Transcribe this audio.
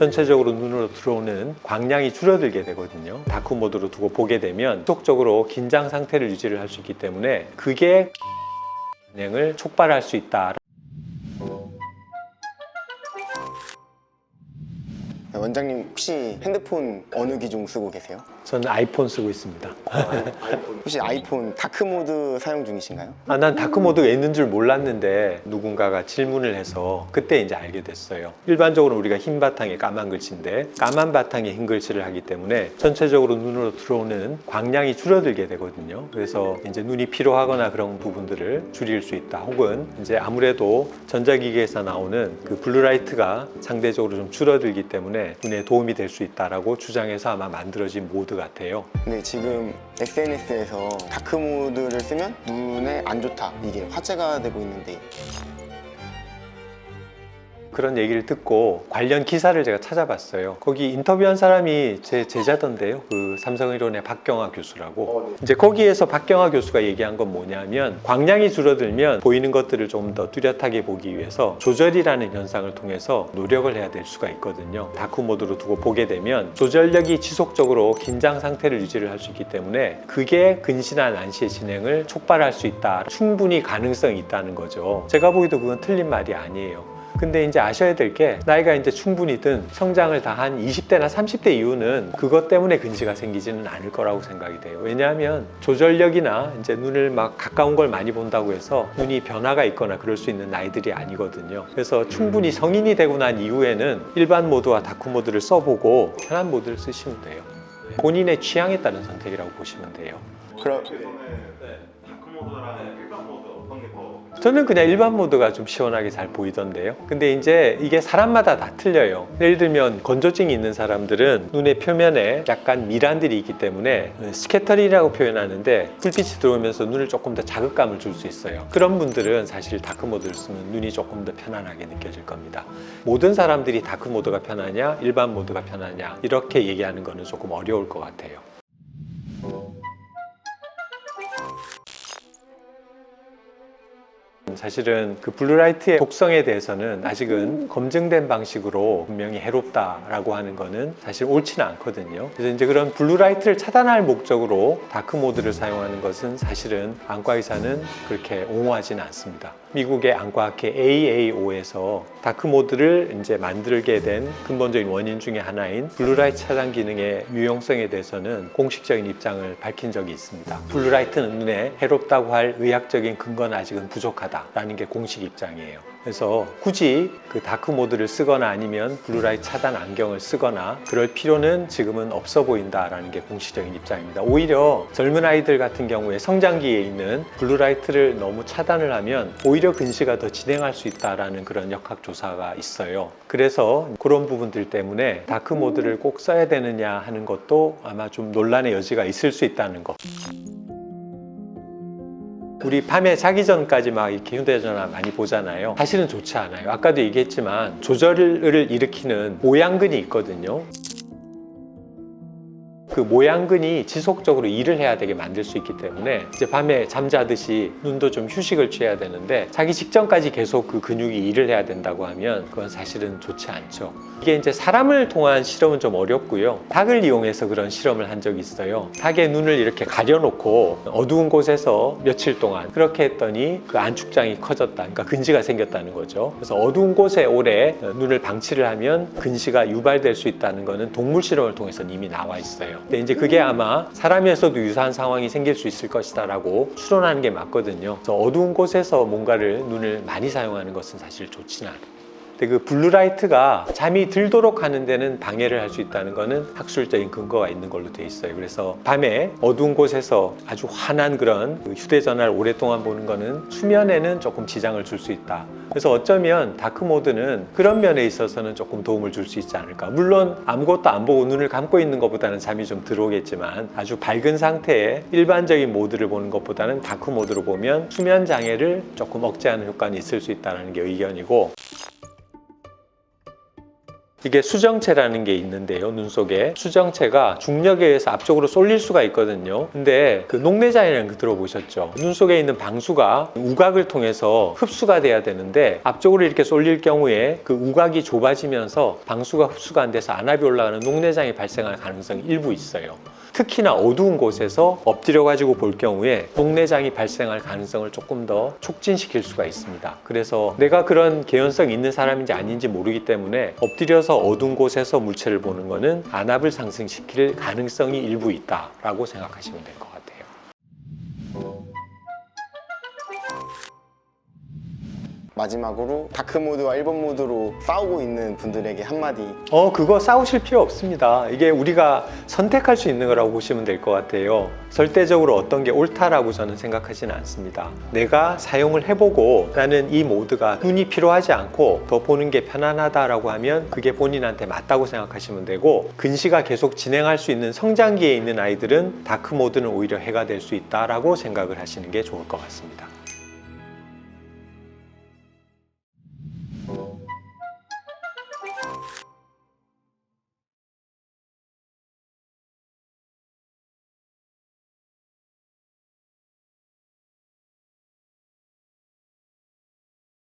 전체적으로 눈으로 들어오는 광량이 줄어들게 되거든요. 다크 모드로 두고 보게 되면 지속적으로 긴장 상태를 유지를 할 수 있기 때문에 그게 진행을 촉발할 수 있다. 원장님 혹시 핸드폰 어느 기종 쓰고 계세요? 저는 아이폰 쓰고 있습니다. 혹시 아이폰 다크모드 사용 중이신가요? 난 다크 모드가 있는 줄 몰랐는데 누군가가 질문을 해서 그때 이제 알게 됐어요. 일반적으로 우리가 흰 바탕에 까만 글씨인데 까만 바탕에 흰 글씨를 하기 때문에 전체적으로 눈으로 들어오는 광량이 줄어들게 되거든요. 그래서 이제 눈이 피로하거나 그런 부분들을 줄일 수 있다. 혹은 이제 아무래도 전자기기에서 나오는 그 블루라이트가 상대적으로 좀 줄어들기 때문에 눈에 도움이 될 수 있다라고 주장해서 아마 만들어진 모드 같아요. 근데 지금 SNS에서 다크모드를 쓰면 눈에 안 좋다, 이게 화제가 되고 있는데 그런 얘기를 듣고 관련 기사를 제가 찾아봤어요. 거기 인터뷰한 사람이 제 제자던데요. 그 삼성의료원의 박경화 교수라고. 이제 거기에서 박경화 교수가 얘기한 건 뭐냐면 광량이 줄어들면 보이는 것들을 좀 더 뚜렷하게 보기 위해서 조절이라는 현상을 통해서 노력을 해야 될 수가 있거든요. 다크 모드로 두고 보게 되면 조절력이 지속적으로 긴장 상태를 유지를 할 수 있기 때문에 그게 근시나 난시의 진행을 촉발할 수 있다. 충분히 가능성이 있다는 거죠. 제가 보기도 그건 틀린 말이 아니에요. 근데 이제 아셔야 될 게 나이가 이제 충분히 든 성장을 다 한 20대나 30대 이후는 그것 때문에 근시가 생기지는 않을 거라고 생각이 돼요. 왜냐하면 조절력이나 이제 눈을 막 가까운 걸 많이 본다고 해서 눈이 변화가 있거나 그럴 수 있는 나이들이 아니거든요. 그래서 충분히 성인이 되고 난 이후에는 일반 모드와 다크 모드를 써보고 편한 모드를 쓰시면 돼요. 본인의 취향에 따른 선택이라고 보시면 돼요. 그럼 다크모드랑 일반 모드 어떤 게 더? 저는 그냥 일반 모드가 좀 시원하게 잘 보이던데요. 근데 이제 이게 사람마다 다 틀려요. 예를 들면 건조증이 있는 사람들은 눈의 표면에 약간 미란들이 있기 때문에 스캐터링이라고 표현하는데 불빛이 들어오면서 눈을 조금 더 자극감을 줄 수 있어요. 그런 분들은 사실 다크 모드를 쓰면 눈이 조금 더 편안하게 느껴질 겁니다. 모든 사람들이 다크 모드가 편하냐 일반 모드가 편하냐 이렇게 얘기하는 거는 조금 어려울 것 같아요. 사실은 그 블루라이트의 독성에 대해서는 아직은 검증된 방식으로 분명히 해롭다라고 하는 거는 사실 옳지는 않거든요. 그래서 이제 그런 블루라이트를 차단할 목적으로 다크 모드를 사용하는 것은 사실은 안과 의사는 그렇게 옹호하지는 않습니다. 미국의 안과학회 AAO에서 다크 모드를 이제 만들게 된 근본적인 원인 중에 하나인 블루라이트 차단 기능의 유용성에 대해서는 공식적인 입장을 밝힌 적이 있습니다. 블루라이트는 눈에 해롭다고 할 의학적인 근거는 아직은 부족하다라는 게 공식 입장이에요. 그래서 굳이 그 다크 모드를 쓰거나 아니면 블루라이트 차단 안경을 쓰거나 그럴 필요는 지금은 없어 보인다라는 게 공식적인 입장입니다. 오히려 젊은 아이들 같은 경우에 성장기에 있는 블루라이트를 너무 차단을 하면 오히려 근시가 더 진행할 수 있다라는 그런 역학 조사가 있어요. 그래서 그런 부분들 때문에 다크 모드를 꼭 써야 되느냐 하는 것도 아마 좀 논란의 여지가 있을 수 있다는 거. 우리 밤에 자기 전까지 막 이렇게 휴대전화 많이 보잖아요. 사실은 좋지 않아요. 아까도 얘기했지만 조절을 일으키는 모양근이 있거든요. 그 모양근이 지속적으로 일을 해야 되게 만들 수 있기 때문에 이제 밤에 잠자듯이 눈도 좀 휴식을 취해야 되는데 자기 직전까지 계속 그 근육이 일을 해야 된다고 하면 그건 사실은 좋지 않죠. 이게 이제 사람을 통한 실험은 좀 어렵고요. 닭을 이용해서 그런 실험을 한 적이 있어요. 닭의 눈을 이렇게 가려놓고 어두운 곳에서 며칠 동안 그렇게 했더니 그 안축장이 커졌다. 그러니까 근시가 생겼다는 거죠. 그래서 어두운 곳에 오래 눈을 방치를 하면 근시가 유발될 수 있다는 거는 동물 실험을 통해서 이미 나와 있어요. 근데 이제 그게 아마 사람에서도 유사한 상황이 생길 수 있을 것이다 라고 추론하는 게 맞거든요. 그래서 어두운 곳에서 뭔가를 눈을 많이 사용하는 것은 사실 좋지는 않아요. 근데 그 블루라이트가 잠이 들도록 하는 데는 방해를 할 수 있다는 거는 학술적인 근거가 있는 걸로 돼 있어요. 그래서 밤에 어두운 곳에서 아주 환한 그런 휴대전화를 오랫동안 보는 거는 수면에는 조금 지장을 줄 수 있다. 그래서 어쩌면 다크 모드는 그런 면에 있어서는 조금 도움을 줄 수 있지 않을까. 물론 아무것도 안 보고 눈을 감고 있는 것보다는 잠이 좀 들어오겠지만 아주 밝은 상태의 일반적인 모드를 보는 것보다는 다크 모드로 보면 수면 장애를 조금 억제하는 효과는 있을 수 있다는 게 의견이고, 이게 수정체라는 게 있는데요. 눈 속에 수정체가 중력에 의해서 앞쪽으로 쏠릴 수가 있거든요. 근데 그 녹내장이라는 거 들어보셨죠? 눈 속에 있는 방수가 우각을 통해서 흡수가 돼야 되는데 앞쪽으로 이렇게 쏠릴 경우에 그 우각이 좁아지면서 방수가 흡수가 안 돼서 안압이 올라가는 녹내장이 발생할 가능성이 일부 있어요. 특히나 어두운 곳에서 엎드려 가지고 볼 경우에 녹내장이 발생할 가능성을 조금 더 촉진시킬 수가 있습니다. 그래서 내가 그런 개연성이 있는 사람인지 아닌지 모르기 때문에 엎드려서 어두운 곳에서 물체를 보는 것은 안압을 상승시킬 가능성이 일부 있다라고 생각하시면 될 것 같아요. 마지막으로 다크모드와 1번 모드로 싸우고 있는 분들에게 한마디. 그거 싸우실 필요 없습니다. 이게 우리가 선택할 수 있는 거라고 보시면 될 것 같아요. 절대적으로 어떤 게 옳다라고 저는 생각하지는 않습니다. 내가 사용을 해보고 나는 이 모드가 눈이 필요하지 않고 더 보는 게 편안하다라고 하면 그게 본인한테 맞다고 생각하시면 되고, 근시가 계속 진행할 수 있는 성장기에 있는 아이들은 다크 모드는 오히려 해가 될 수 있다라고 생각을 하시는 게 좋을 것 같습니다.